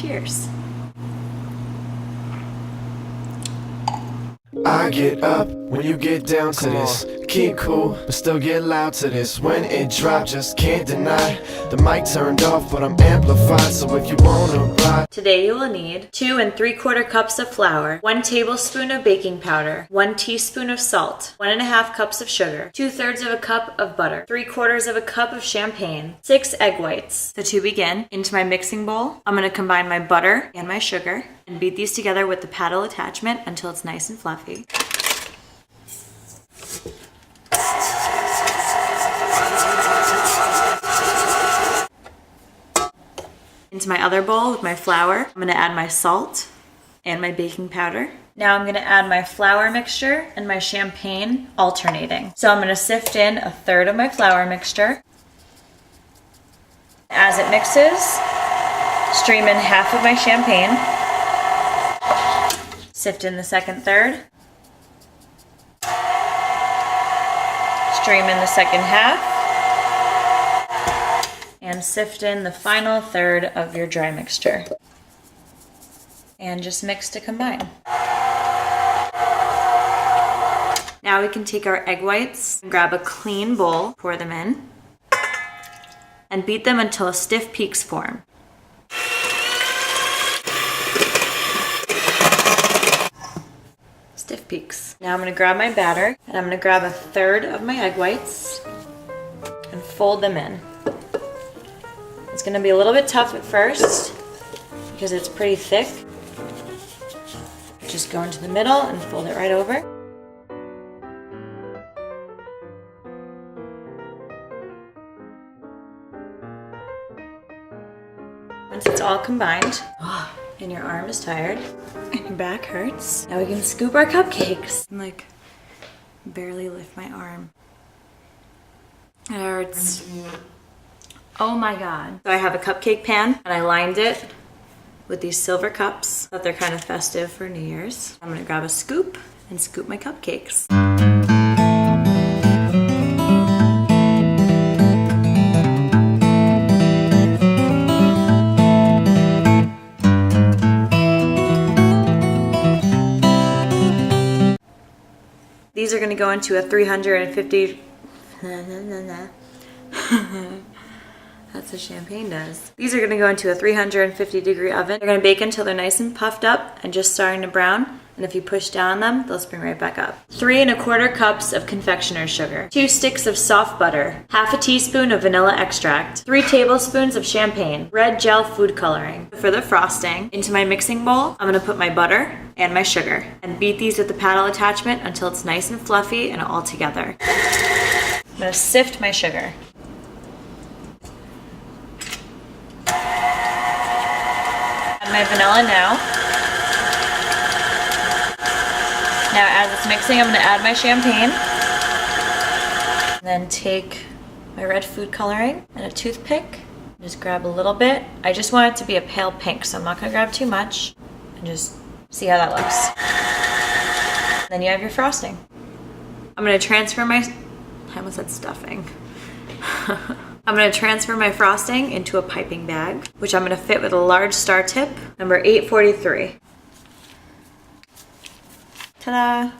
Cheers. I get up when you get down to this. Keep cool, but still get loud to this. When it drops, just can't deny. The mic turned off, but I'm amplified. So if you wanna ride. Today you will need 2 3/4 cups of flour, 1 tablespoon of baking powder, 1 teaspoon of salt, 1½ cups of sugar, 2/3 of a cup of butter, 3/4 of a cup of champagne, 6 egg whites. So to begin, into my mixing bowl, I'm going to combine my butter and my sugar and beat these together with the paddle attachment until it's nice and fluffy. Into my other bowl with my flour, I'm going to add my salt and my baking powder. Now I'm going to add my flour mixture and my champagne alternating. So I'm going to sift in 1/3 of my flour mixture. As it mixes, stream in half of my champagne. Sift in the second third. Stream in the second half. And sift in the final third of your dry mixture. And just mix to combine. Now we can take our egg whites and grab a clean bowl, pour them in, and beat them until stiff peaks form. Stiff peaks. Now I'm going to grab my batter, and I'm going to grab 1/3 of my egg whites and fold them in. It's going to be a little bit tough at first because it's pretty thick. Just go into the middle and fold it right over. Once it's all combined, and your arm is tired, and your back hurts, now we can scoop our cupcakes. I'm like, barely lift my arm. It hurts. Oh my god. So I have a cupcake pan, and I lined it with these silver cups. Thought they're kind of festive for New Year's. I'm gonna grab a scoop and scoop my cupcakes. These are gonna go into a 350... That's what champagne does. These are gonna go into a 350-degree oven. They're gonna bake until they're nice and puffed up and just starting to brown. And if you push down on them, they'll spring right back up. 3 1/4 cups of confectioner's sugar, 2 sticks of soft butter, 1/2 teaspoon of vanilla extract, 3 tablespoons of champagne, red gel food coloring. For the frosting, into my mixing bowl, I'm gonna put my butter and my sugar and beat these with the paddle attachment until it's nice and fluffy and all together. I'm gonna sift my sugar. Add my vanilla now. Now as it's mixing, I'm going to add my champagne. And then take my red food coloring and a toothpick. Just grab a little bit. I just want it to be a pale pink, so I'm not going to grab too much. And just see how that looks. And then you have your frosting. I'm going to transfer my... I almost said stuffing. I'm going to transfer my frosting into a piping bag, which I'm going to fit with a large star tip, number 843. Ta-da!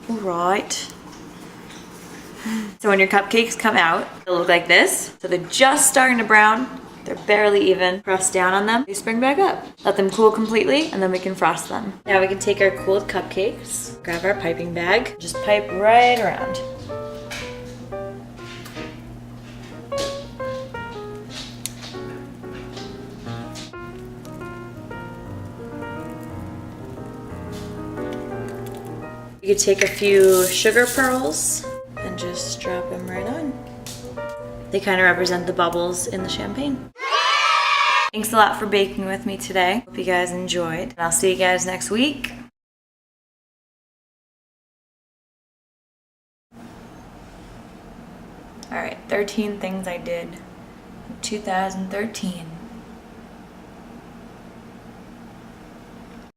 All right. So when your cupcakes come out, they'll look like this. So they're just starting to brown. They're barely even. Press down on them. They spring back up. Let them cool completely, and then we can frost them. Now we can take our cooled cupcakes, grab our piping bag, just pipe right around. You could take a few sugar pearls and just drop them right on. They kind of represent the bubbles in the champagne. Thanks a lot for baking with me today. Hope you guys enjoyed. And I'll see you guys next week. Alright, 13 things I did in 2013.